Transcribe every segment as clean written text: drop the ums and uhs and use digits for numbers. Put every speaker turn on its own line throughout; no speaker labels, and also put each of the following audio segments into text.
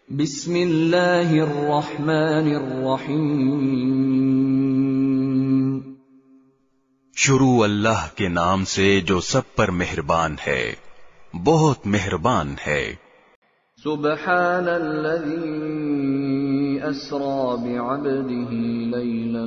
بسم اللہ الرحمن الرحیم۔
شروع اللہ کے نام سے جو سب پر مہربان ہے، بہت مہربان ہے۔
سبحان الذی اسری بعبده لیلا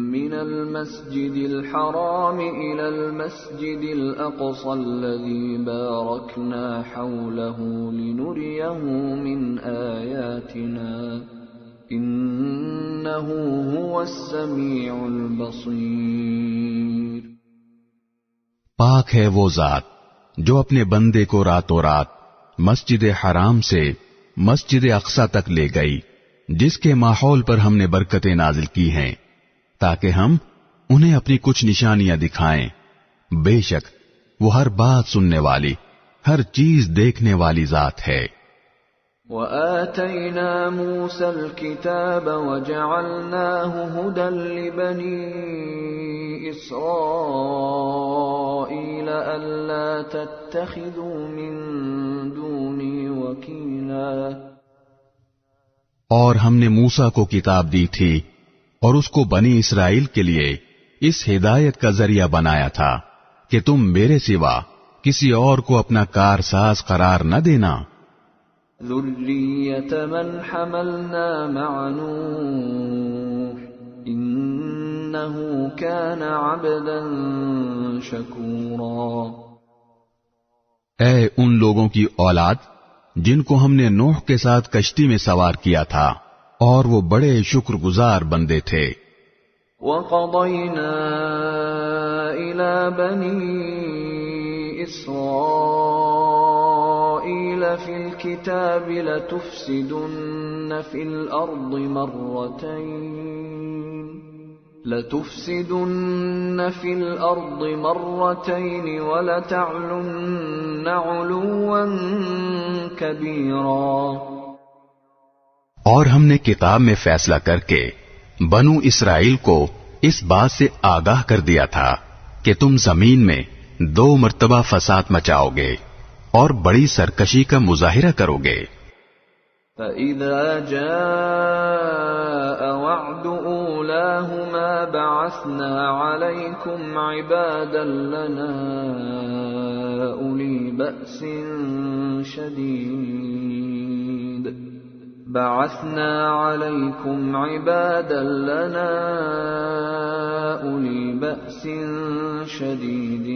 من المسجد الحرام الى المسجد الاقصى الذي باركنا حوله لنريه من آیاتنا انه هو السمیع البصیر۔
پاک ہے وہ ذات جو اپنے بندے کو راتوں رات مسجد حرام سے مسجد اقصی تک لے گئی، جس کے ماحول پر ہم نے برکتیں نازل کی ہیں تاکہ ہم انہیں اپنی کچھ نشانیاں دکھائیں۔ بے شک وہ ہر بات سننے والی، ہر چیز دیکھنے والی ذات ہے۔
وَآتَيْنَا مُوسَى الْكِتَابَ وَجَعَلْنَاهُ هُدًى لِبَنِي إِسْرَائِيلَ أَلَّا تَتَّخِذُوا مِن دُونِي وَكِيلًا۔
اور ہم نے موسیٰ کو کتاب دی تھی اور اس کو بنی اسرائیل کے لیے اس ہدایت کا ذریعہ بنایا تھا کہ تم میرے سوا کسی اور کو اپنا کارساز قرار نہ دینا۔
ذُرِّيَّةَ مَنْ حَمَلْنَا مَعَ نُوحٍ إِنَّهُ كَانَ عَبْدًا شَكُورًا۔
اے ان لوگوں کی اولاد جن کو ہم نے نوح کے ساتھ کشتی میں سوار کیا تھا، اور وہ بڑے شکر گزار بندے تھے۔
وَقَضَيْنَا إِلَى بَنِي إِسْرَائِيلَ فِي الْكِتَابِ لَتُفْسِدُنَّ فِي الْأَرْضِ مَرَّتَيْنِ وَلَتَعْلُنَّ عُلُوًّا كَبِيرًا۔
اور ہم نے کتاب میں فیصلہ کر کے بنو اسرائیل کو اس بات سے آگاہ کر دیا تھا کہ تم زمین میں 2 مرتبہ فساد مچاؤ گے اور بڑی سرکشی کا مظاہرہ کرو گے۔
فَإِذَا جَاءَ وَعْدُ أُولَاهُمَا بَعَثْنَا عَلَيْكُمْ عِبَادًا لَنَا أُولِي بَأْسٍ شَدِيدٍ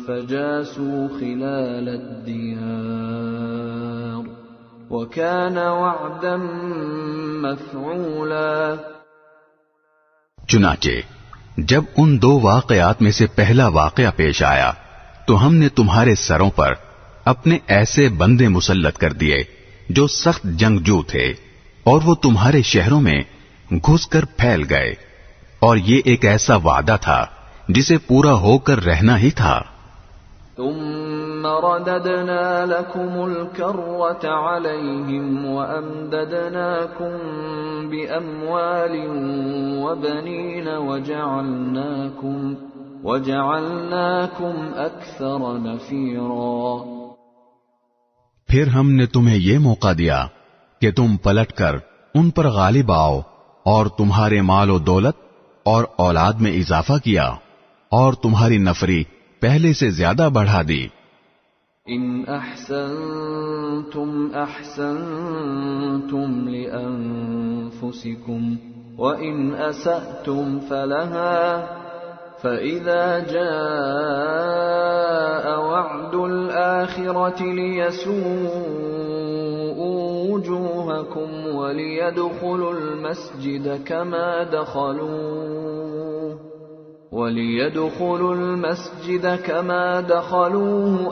فَجَاسُوا خِلَالَ الدِّيَارِ وَكَانَ وَعْدًا مَفْعُولًا۔
چنانچہ جب ان 2 واقعات میں سے پہلا واقعہ پیش آیا تو ہم نے تمہارے سروں پر اپنے ایسے بندے مسلط کر دیے جو سخت جنگجو تھے، اور وہ تمہارے شہروں میں گھس کر پھیل گئے، اور یہ ایک ایسا وعدہ تھا جسے پورا ہو کر رہنا ہی تھا۔
ثم رددنا لكم الكرة عليهم وأمددناكم بأموال وبنين وجعلناكم أكثر نفيرا۔
پھر ہم نے تمہیں یہ موقع دیا کہ تم پلٹ کر ان پر غالب آؤ، اور تمہارے مال و دولت اور اولاد میں اضافہ کیا، اور تمہاری نفری پہلے سے زیادہ بڑھا دی۔
ان احسنتم احسنتم لانفسکم وان اسأتم فلها فإذا جاء وعد الآخرة ليسوءوا وجوهكم وليدخلوا المسجد كما دخلوه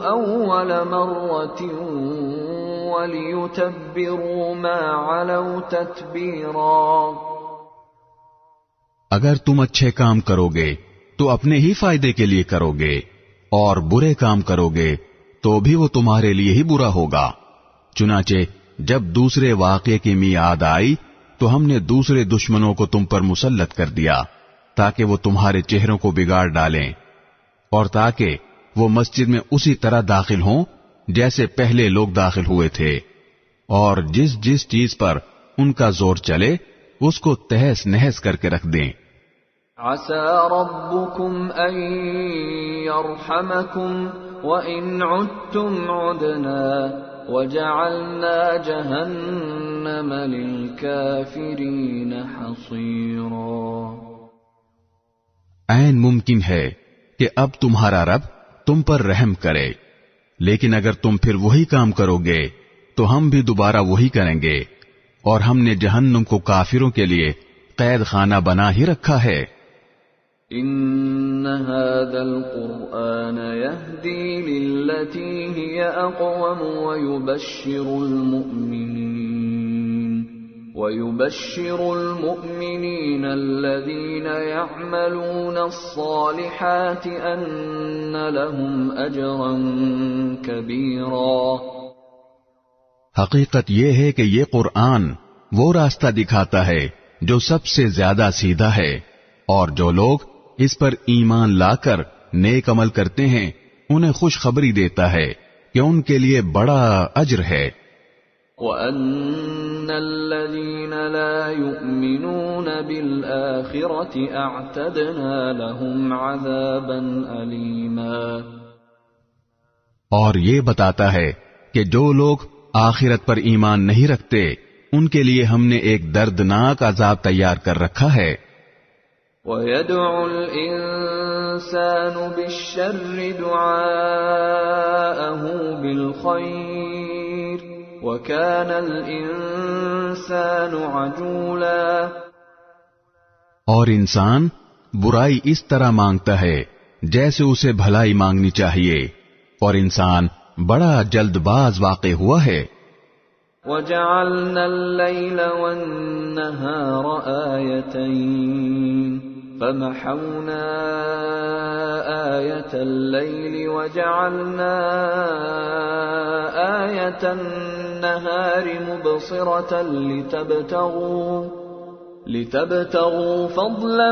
أول مرة وليتبروا ما علوا تتبيرا۔
اگر تم اچھے کام کرو گے تو اپنے ہی فائدے کے لیے کرو گے، اور برے کام کرو گے تو بھی وہ تمہارے لیے ہی برا ہوگا۔ چنانچہ جب دوسرے واقعے کی میعاد آئی تو ہم نے دوسرے دشمنوں کو تم پر مسلط کر دیا تاکہ وہ تمہارے چہروں کو بگاڑ ڈالیں، اور تاکہ وہ مسجد میں اسی طرح داخل ہوں جیسے پہلے لوگ داخل ہوئے تھے۔ اور جس جس چیز پر ان کا زور چلے اس کو تہس نہس کر کے رکھ دیں.
عسى ربكم أن يرحمكم وإن عدتم عدنا وجعلنا جهنم للكافرين حصيرا.
عین ممکن ہے کہ اب تمہارا رب تم پر رحم کرے، لیکن اگر تم پھر وہی کام کرو گے تو ہم بھی دوبارہ وہی کریں گے، اور ہم نے جہنم کو کافروں کے لیے قید خانہ بنا ہی رکھا ہے.
إن هذا القرآن يهدي للتي هي أقوم ويبشر المؤمنين الذين يعملون الصالحات أن لهم أجرا كبيرا.
حقیقت یہ ہے کہ یہ قرآن وہ راستہ دکھاتا ہے جو سب سے زیادہ سیدھا ہے، اور جو لوگ اس پر ایمان لا کر نیک عمل کرتے ہیں انہیں خوشخبری دیتا ہے کہ ان کے لیے بڑا اجر ہے.
وَأَنَّ الَّذِينَ لَا يُؤْمِنُونَ بِالْآخِرَةِ أَعْتَدْنَا لَهُمْ عَذَابًا أَلِيمًا.
اور یہ بتاتا ہے کہ جو لوگ آخرت پر ایمان نہیں رکھتے ان کے لیے ہم نے ایک دردناک عذاب تیار کر رکھا ہے.
وَيَدْعُ الْإِنسَانُ بِالشَّرِّ دُعَاءَهُ بِالْخَيْرِ وَكَانَ الْإِنسَانُ عَجُولًا.
اور انسان برائی اس طرح مانگتا ہے جیسے اسے بھلائی مانگنی چاہیے، اور انسان بڑا جلد باز واقع ہوا ہے.
وَجَعَلْنَا اللَّيْلَ وَالنَّهَارَ آيَتَيْنِ فَمَحَوْنَا آيَةَ اللَّيْلِ وَجَعَلْنَا آيَةَ النَّهَارِ مُبْصِرَةً لِتَبْتَغُوا فَضْلًا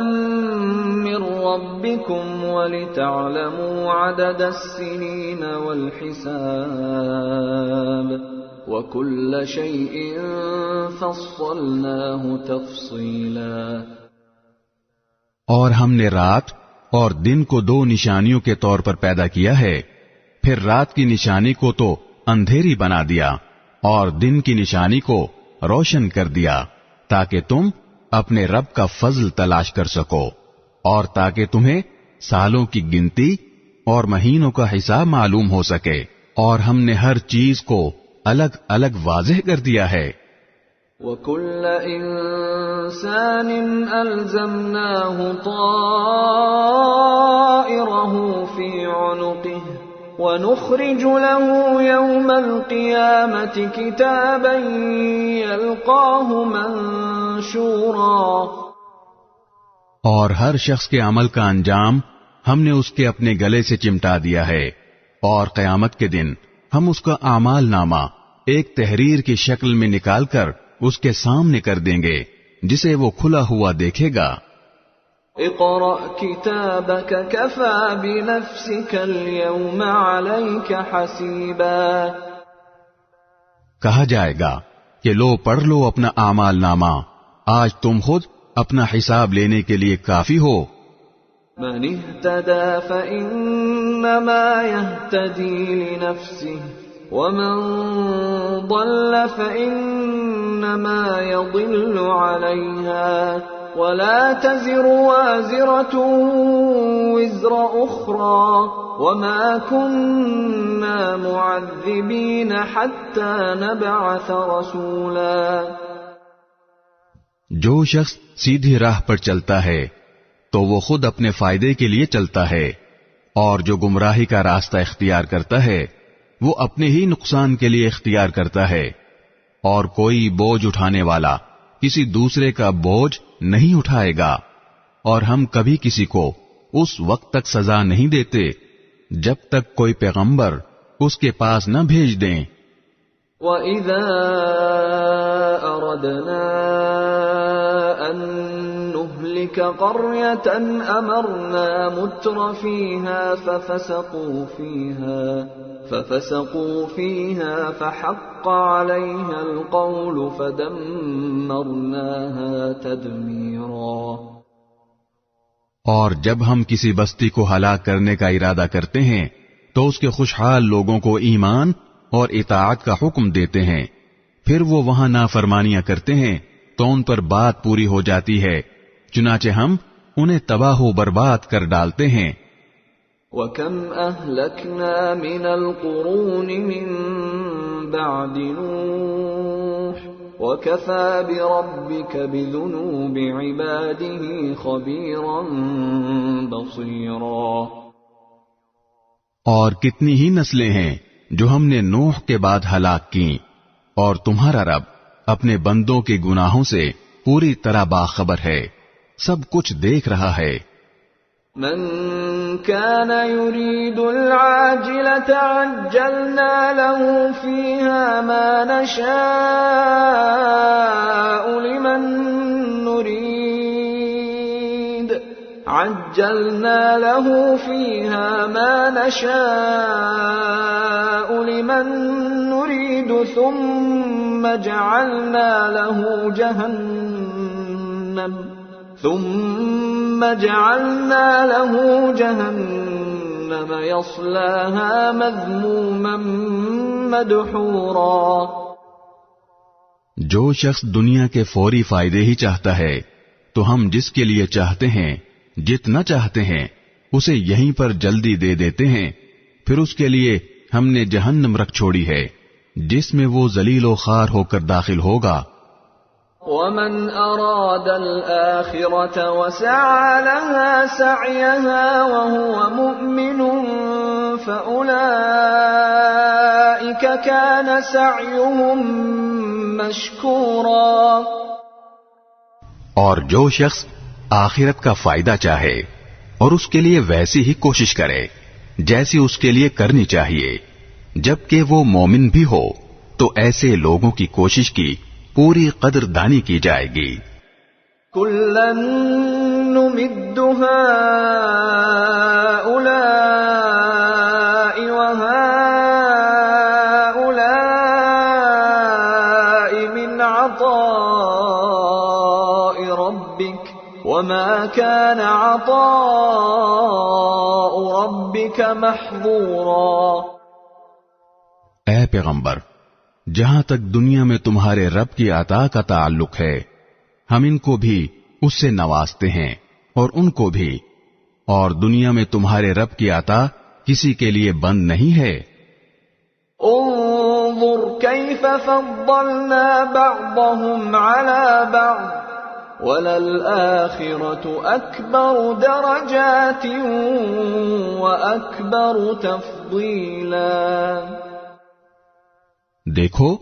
مِّن رَّبِّكُمْ وَلِتَعْلَمُوا عَدَدَ السِّنِينَ وَالْحِسَابَ وَكُلَّ شَيْءٍ فَصَّلْنَاهُ تَفْصِيلًا.
اور ہم نے رات اور دن کو دو نشانیوں کے طور پر پیدا کیا ہے، پھر رات کی نشانی کو تو اندھیری بنا دیا اور دن کی نشانی کو روشن کر دیا، تاکہ تم اپنے رب کا فضل تلاش کر سکو، اور تاکہ تمہیں سالوں کی گنتی اور مہینوں کا حساب معلوم ہو سکے، اور ہم نے ہر چیز کو الگ الگ واضح کر دیا ہے.
وَكُلَّ إِنسَانٍ أَلْزَمْنَاهُ طَائِرَهُ فِي عُنُقِهِ وَنُخْرِجُ لَهُ يَوْمَ الْقِيَامَةِ كِتَابًا يَلْقَاهُ مَنشُورًا.
اور ہر شخص کے عمل کا انجام ہم نے اس کے اپنے گلے سے چمٹا دیا ہے، اور قیامت کے دن ہم اس کا اعمال نامہ ایک تحریر کی شکل میں نکال کر اس کے سامنے کر دیں گے جسے وہ کھلا ہوا دیکھے گا.
اقرأ كتابك كفى بنفسك اليوم عليك حسيبا.
کہا جائے گا کہ لو پڑھ لو اپنا اعمال نامہ، آج تم خود اپنا حساب لینے کے لیے کافی ہو.
من اهتدى فإنما يهتدي لنفسه ومن ضل فإنما يضل عليها ولا تزر وازرة وزر أخرى وما كنا معذبين حتى نبعث رسولا.
جو شخص سیدھی راہ پر چلتا ہے تو وہ خود اپنے فائدے کے لیے چلتا ہے، اور جو گمراہی کا راستہ اختیار کرتا ہے وہ اپنے ہی نقصان کے لیے اختیار کرتا ہے، اور کوئی بوجھ اٹھانے والا کسی دوسرے کا بوجھ نہیں اٹھائے گا، اور ہم کبھی کسی کو اس وقت تک سزا نہیں دیتے جب تک کوئی پیغمبر اس کے پاس نہ بھیج دیں.
وَإِذَا أَرَدْنَا أَن نُّهْلِكَ تلك قرية أمرنا متر فيها ففسقوا فيها فحق عليها القول فدمرناها تدميرا.
اور جب ہم کسی بستی کو ہلاک کرنے کا ارادہ کرتے ہیں تو اس کے خوشحال لوگوں کو ایمان اور اطاعت کا حکم دیتے ہیں، پھر وہ وہاں نافرمانیاں کرتے ہیں تو ان پر بات پوری ہو جاتی ہے، چنانچہ ہم انہیں تباہ و برباد کر ڈالتے ہیں.
وَكَمْ أَهْلَكْنَا مِنَ الْقُرُونِ مِنْ بَعْدِ نُوحٍ وَكَفَى بِرَبِّكَ بِذُنُوبِ عِبَادِهِ خَبِيرًا بَصِيرًا.
اور کتنی ہی نسلیں ہیں جو ہم نے نوح کے بعد ہلاک کی، اور تمہارا رب اپنے بندوں کے گناہوں سے پوری طرح باخبر ہے، سب کچھ دیکھ رہا ہے.
من كان يريد العاجلة عجلنا له فيها ما نشاء لمن نريد ثم جعلنا له جهنم يصلاها مذموما مدحورا.
جو شخص دنیا کے فوری فائدے ہی چاہتا ہے تو ہم جس کے لیے چاہتے ہیں جتنا چاہتے ہیں اسے یہیں پر جلدی دے دیتے ہیں، پھر اس کے لیے ہم نے جہنم رکھ چھوڑی ہے جس میں وہ ذلیل و خوار ہو کر داخل ہوگا.
وَمَنْ أَرَادَ الْآخِرَةَ وَسَعَى لَهَا سَعْيَهَا وَهُوَ مُؤْمِنٌ فَأُولَئِكَ كَانَ سَعْيُهُمْ مَشْكُورًا.
اور جو شخص آخرت کا فائدہ چاہے اور اس کے لیے ویسی ہی کوشش کرے جیسی اس کے لیے کرنی چاہیے، جبکہ وہ مومن بھی ہو، تو ایسے لوگوں کی کوشش کی پوری قدر دانی کی جائے گی.
کُلًّا نُمِدُّ هَؤُلَاءِ وَهَؤُلَاءِ مِنْ عَطَاءِ رَبِّكَ وَمَا كَانَ عَطَاءُ رَبِّكَ مَحْظُورًا.
اے پیغمبر، جہاں تک دنیا میں تمہارے رب کی عطا کا تعلق ہے، ہم ان کو بھی اس سے نوازتے ہیں اور ان کو بھی، اور دنیا میں تمہارے رب کی عطا کسی کے لیے بند نہیں ہے.
انظر کیف فضلنا بعضهم على بعض وَلَلْآخِرَةُ أَكْبَرُ دَرَجَاتٍ وَأَكْبَرُ تَفْضِيلًا.
دیکھو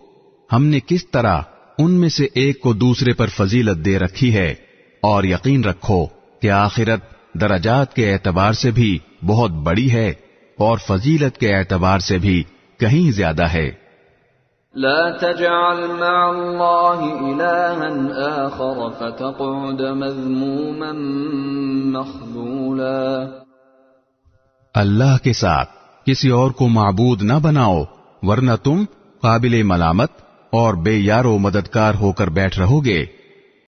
ہم نے کس طرح ان میں سے ایک کو دوسرے پر فضیلت دے رکھی ہے، اور یقین رکھو کہ آخرت درجات کے اعتبار سے بھی بہت بڑی ہے اور فضیلت کے اعتبار سے بھی کہیں زیادہ ہے.
لا تجعل مع الله إلها آخر فتقعد مذموما مخذولا.
اللہ کے ساتھ کسی اور کو معبود نہ بناؤ، ورنہ تم قابل ملامت اور بے یار و مددگار ہو کر بیٹھ رہو گے.